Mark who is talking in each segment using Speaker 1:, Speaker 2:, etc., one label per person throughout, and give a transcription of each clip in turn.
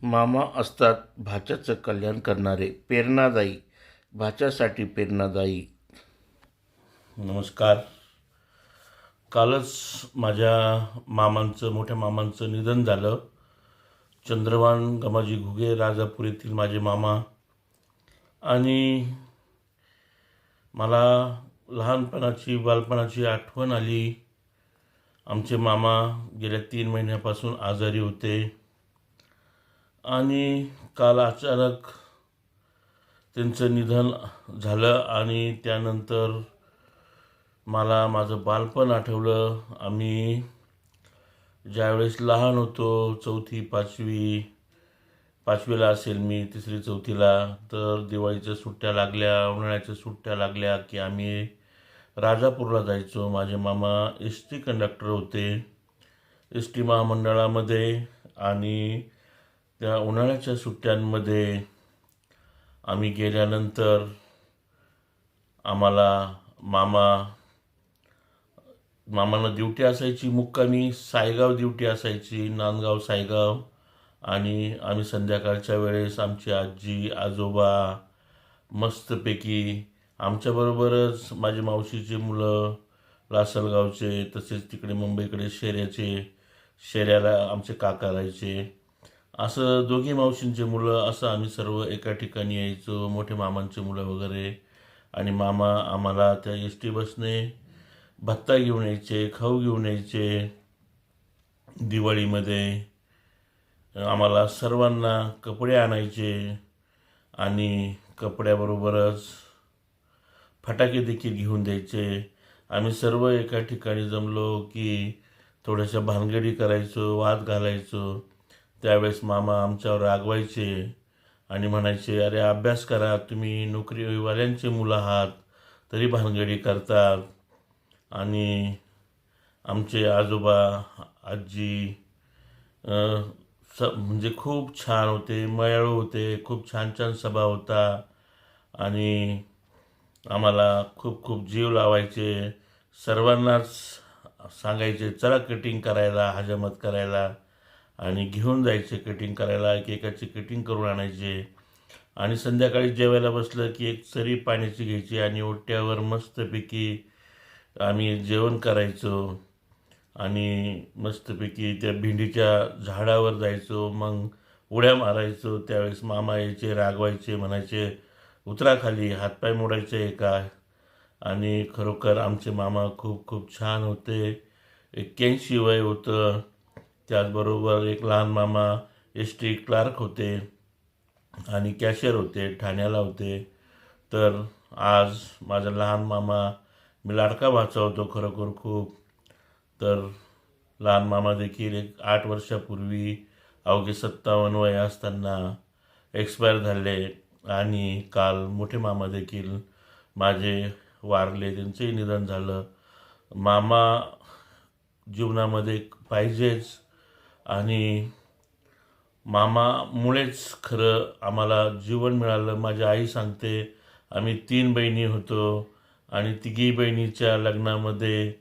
Speaker 1: मामा असतात भाच्याचं कल्याण करणारे, प्रेरणादायी, भाच्यासाठी प्रेरणादायी. नमस्कार. कालच माझ्या मोठ्या मामांचं निधन झालं. चंद्रभान गमाजी घुगे, राजापूर येथील माझे मामा. आणि मला बालपणाची आठवण आली. आमचे मामा गेल्या 3 महिन्यापासून आजारी होते आणि काल अचानक त्यांचं निधन झालं. आणि त्यानंतर मला माझं बालपण आठवलं. आम्ही ज्यावेळेस लहान होतो, 4थी 5वीला असेल मी, 3री 4थीला, तर दिवाळीच्या सुट्ट्या लागल्या, उन्हाळ्याच्या सुट्ट्या लागल्या की आम्ही राजापूरला जायचो. माझे मामा एस टी कंडक्टर होते एस टी महामंडळामध्ये. आणि त्या उन्हाळ्याच्या सुट्ट्यांमध्ये आम्ही गेल्यानंतर आम्हाला मामांना ड्युटी असायची, मुक्कामी सायगाव ड्युटी असायची, नांदगाव सायगाव. आणि आम्ही संध्याकाळच्या वेळेस आमची आजी आजोबा मस्तपैकी, आमच्याबरोबरच माझी मावशीची मुलं लासलगावचे, तसेच तिकडे मुंबईकडे शेऱ्याला आमचे काका राहायचे. असं दोघी मावशींचे मुलं, असं आम्ही सर्व एका ठिकाणी यायचो, मोठे मामांचे मुलं वगैरे. आणि मामा आम्हाला त्या एस टी बसने भत्ता घेऊन यायचे, खाऊ घेऊन यायचे. दिवाळीमध्ये आम्हाला सर्वांना कपडे आणायचे आणि कपड्याबरोबरच फटाके देखील घेऊन द्यायचे. आम्ही सर्व एका ठिकाणी जमलो की थोड्याशा भानगडी करायचो, वाद घालायचो. त्यावेळेस मामा आमच्यावर रागवायचे आणि म्हणायचे, अरे अभ्यास करा, तुम्ही नोकरीवाल्यांचे मुलं आहात, तरी भानगडी करतात. आणि आमचे आजोबा आजी म्हणजे खूप छान होते, मयाळू होते, खूप छान छान सभा होता. आणि आम्हाला खूप खूप जीव लावायचे. सर्वांनाच सांगायचे, चला कटिंग करायला, हजामत करायला. आणि घेऊन जायचे कटिंग करायला, एकेकाची कटिंग करून आणायचे. आणि संध्याकाळी जेवायला बसलं की एक सरी पाण्याची घ्यायची आणि ओट्यावर मस्तपैकी आम्ही जेवण करायचो. आणि मस्तपैकी त्या भेंडीच्या झाडावर जायचो, मग उड्या मारायचो. त्यावेळेस मामा यायचे, रागवायचे, म्हणायचे, उतरा खाली, हातपाय मोडायचे आहे का. आणि खरोखर आमचे मामा खूप खूप छान होते. 81 वय होतं. त्याचबरोबर एक लहान मामा एस टी क्लार्क होते आणि कॅशियर होते, ठाण्याला होते. तर आज माझा लहान मामा, मी लाडका भाचा होतो खरोखर खूप. तर लहान मामा देखील एक 8 वर्षापूर्वी अवघे 57 वय असताना एक्सपायर झाले. आणि काल मोठे मामा देखील माझे वारले, त्यांचंही निधन झालं. मामा जीवनामध्ये पाहिजेच. आणि मामामुळेच खरं आम्हाला जीवन मिळालं. माझी आई सांगते, आम्ही 3 बहिणी होतो आणि तिघी बहिणीच्या लग्नामध्ये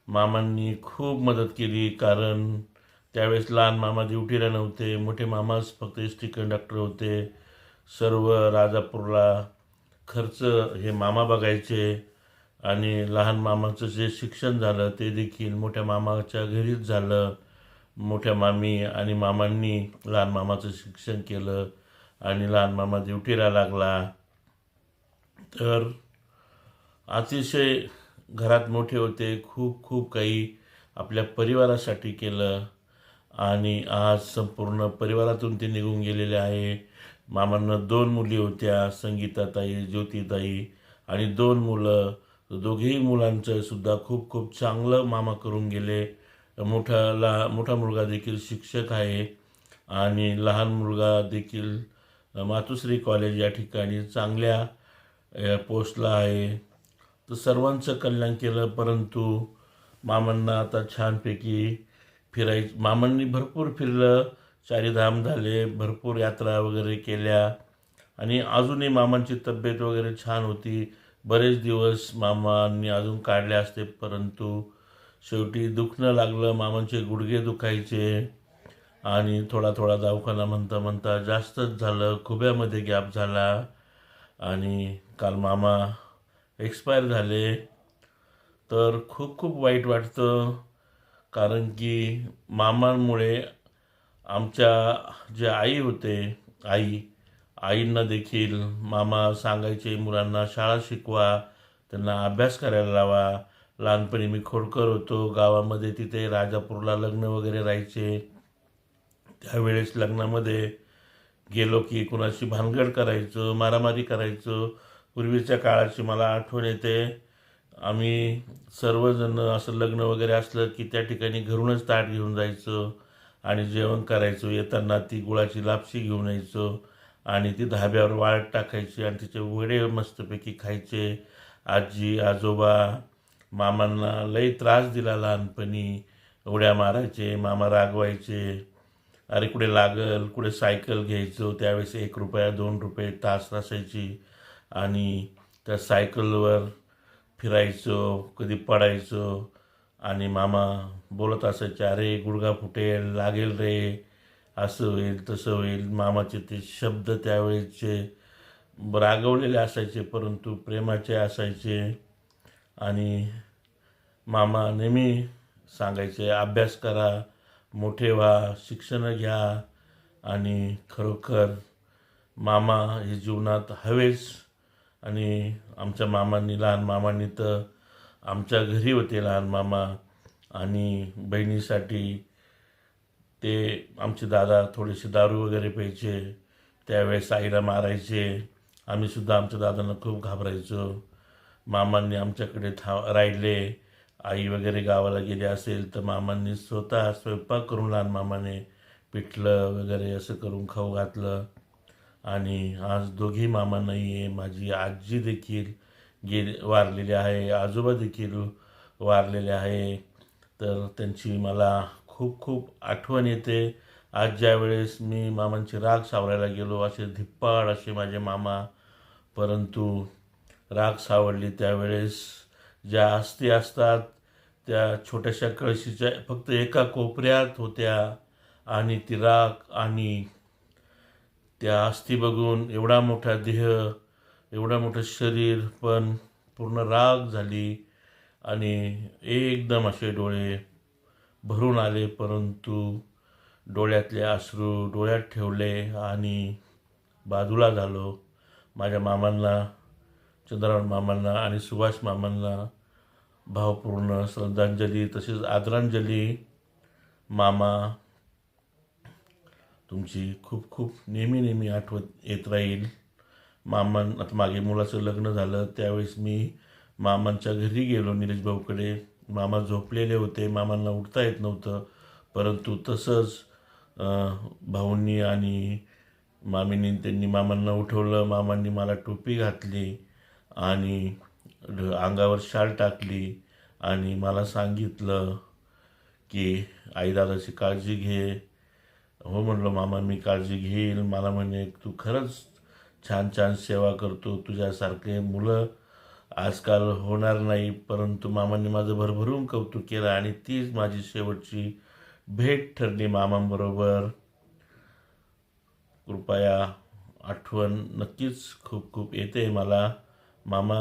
Speaker 1: मामांनी खूप मदत केली. कारण त्यावेळेस लहान मामा ड्युटीला नव्हते, मोठे मामाच फक्त एस टी कंडक्टर होते. सर्व राजापूरला खर्च हे मामा बघायचे. आणि लहान मामाचं जे शिक्षण झालं ते देखील मोठ्या मामाच्या घरीच झालं. मोठ्या मामी आणि मामांनी लहान मामाचं शिक्षण केलं आणि लहान मामा ड्युटीला लागला. तर अतिशय घरात मोठे होते, खूप खूप काही आपल्या परिवारासाठी केलं. आणि आज संपूर्ण परिवारातून ते निघून गेलेले आहे. मामांना 2 मुली होत्या, संगीताताई, ज्योतिताई, आणि 2 मुलं. दोघेही मुलांचं सुद्धा खूप खूप चांगलं मामा करून गेले. मोठा मुलगा देखील शिक्षक आहे आणि लहान मुलगा देखील मातुश्री कॉलेज या ठिकाणी चांगल्या पोस्टला आहे. तर सर्वांचं कल्याण केलं. परंतु मामांना आता छानपैकी मामांनी भरपूर फिरलं, 4 धाम झाले, भरपूर यात्रा वगैरे केल्या. आणि अजूनही मामांची तब्येत वगैरे छान होती. बरेच दिवस मामांनी अजून काढले असते, परंतु शेवटी दुखणं लागलं. मामांचे गुडघे दुखायचे आणि थोडा थोडा दवाखाना म्हणता म्हणता जास्तच झालं, खुब्यामध्ये गॅप झाला आणि काल मामा एक्सपायर झाले. तर खूप खूप वाईट वाटतं, कारण की मामांमुळे आमच्या जे आई होते, आई आईंना देखील मामा सांगायचे मुलांना शाळा शिकवा, त्यांना अभ्यास करायला लावा. लहानपणी मी खोडकर होतो गावामध्ये, तिथे राजापूरला लग्न वगैरे राहायचे. त्यावेळेस लग्नामध्ये गेलो की कुणाशी भानगड करायचो, मारामारी करायचो. पूर्वीच्या काळाची मला आठवण येते. आम्ही सर्वजण असं लग्न वगैरे असलं की त्या ठिकाणी घरूनच ताट घेऊन जायचो आणि जेवण करायचो. येताना ती गुळाची लापशी घेऊन यायचो आणि ती धाब्यावर वाळत टाकायची आणि तिचे वडे मस्तपैकी खायचे. आजी आजोबा मामांना लई त्रास दिला लहानपणी, उड्या मारायचे, मामा रागवायचे. अरे कुठे लागल, कुठे सायकल घ्यायचो. त्यावेळेस 1 रुपया 2 रुपये तास असायची आणि त्या सायकलवर फिरायचो, कधी पडायचो आणि मामा बोलत असायचे, अरे गुडघा फुटेल, लागेल रे, असं होईल तसं होईल. मामाचे ते शब्द त्यावेळेचे रागवलेले असायचे परंतु प्रेमाचे असायचे. आणि मामा नेहमी सांगायचे, अभ्यास करा, मोठे व्हा, शिक्षण घ्या. आणि खरोखर मामा हे जीवनात हवेच. आणि आमच्या मामांनी, लहान मामांनी तर आमच्या घरी होते लहान मामा, आणि बहिणीसाठी ते आमचे दादा थोडेसे दारू वगैरे प्यायचे, त्यावेळेस आईला मारायचे. आम्हीसुद्धा आमच्या दादांना खूप घाबरायचो. मामांनी आमच्याकडे राहिले. आई वगैरे गावाला गेली असेल तर मामांनी स्वतः स्वयंपाक करून लहान मामाने पिठलं वगैरे असं करून खाऊ घातलं. आणि आज दोघी मामा नाही आहे, माझी आजी देखील वारलेली आहे, आजोबा देखील वारलेले आहे. तर त्यांची मला खूप खूप आठवण येते. आज ज्या वेळेस मी मामांची राग सावरायला गेलो, असे धिप्पाड असे माझे मामा, परंतु राग सावरली त्यावेळेस ज्या अस्थी असतात त्या छोट्याशा कळशीच्या फक्त एका कोपऱ्यात होत्या आणि ती राख आणि त्या अस्थी बघून एवढा मोठा देह, एवढं मोठं शरीर पण पूर्ण राग झाली आणि एकदम असे डोळे भरून आले. परंतु डोळ्यातले अश्रू डोळ्यात ठेवले आणि बाजूला झालो. माझ्या मामांना, चंद्रकांत मामांना आणि सुभाष मामांना भावपूर्ण श्रद्धांजली तसेच आदरांजली. मामा, तुमची खूप खूप नेहमी नेहमी आठवण येत राहील. आता मागे मुलाचं लग्न झालं त्यावेळेस मी मामांच्या घरी गेलो निलेश भाऊकडे. मामा झोपलेले होते, मामांना उठता येत नव्हतं, परंतु तसंच भाऊंनी आणि मामींनी त्यांनी मामांना उठवलं. मामांनी मला टोपी घातली आणि अंगावर शाल टाकली आणि मला सांगितलं की आई दादाची काळजी घे. हो म्हणलं मामा, मी काळजी घेईल. मला म्हणे, तू खरंच छान छान सेवा करतो, तुझ्यासारखे मुलं आजकाल होणार नाही. परंतु मामांनी माझं भरभरून कौतुक केलं आणि तीच माझी शेवटची भेट ठरली मामांबरोबर. कृपया आठवण नक्कीच खूप खूप येते मला. मामा,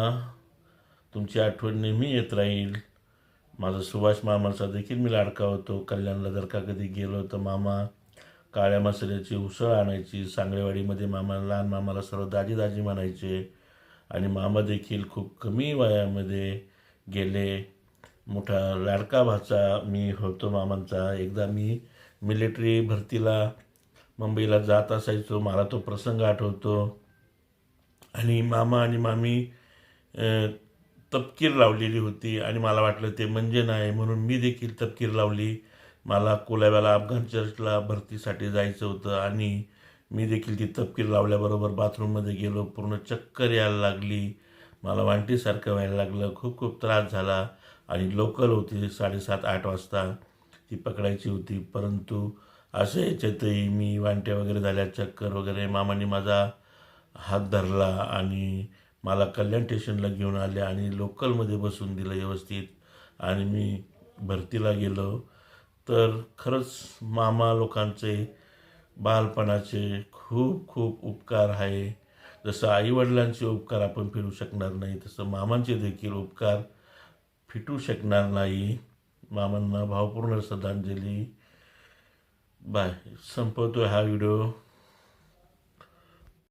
Speaker 1: तुमची आठवण नेहमी येत राहील. माझा सुभाष मामाचा देखील मी लाडका होतो. कल्याणला जर का कधी गेलो तर मामा काळ्या मसाल्याची उसळ आणायची. सांगळेवाडीमध्ये लहान मामाला सर्व दाजी दाजी म्हणायचे आणि मामा देखील खूप कमी वयामध्ये गेले. मोठा लाडका भाचा मी होतो मामांचा. एकदा मी मिलिटरी भरतीला मुंबईला जात असायचो, मला तो प्रसंग आठवतो. आणि मामा आणि मामी तपकीर लावलेली होती आणि मला वाटलं ते म्हणजे नाही, म्हणून मी देखील तपकीर लावली. मला कोलाब्याला अफगाण चर्चला भरतीसाठी जायचं होतं आणि मी देखील ती तपकीर लावल्याबरोबर बाथरूममध्ये गेलो. पूर्ण चक्कर यायला लागली, मला वांटीसारखं व्हायला लागलं, खूप खूप त्रास झाला. आणि लोकल होती 7:30-8 वाजता ती पकडायची होती. परंतु असं याच्यातही मी वांट्या वगैरे झाल्या, चक्कर वगैरे, मामांनी माझा हात धरला आणि मला कल्याण स्टेशनला घेऊन आले आणि लोकलमध्ये बसून दिलं व्यवस्थित आणि मी भरतीला गेलो. तर खरंच मामा लोकांचे बालपणाचे खूप खूप उपकार आहे. जसं आईवडिलांचे उपकार आपण फिरू शकणार नाही, तसं मामांचे देखील उपकार फिटू शकणार नाही. मामांना भावपूर्ण श्रद्धांजली. बाय. संपवतोय हा व्हिडिओ.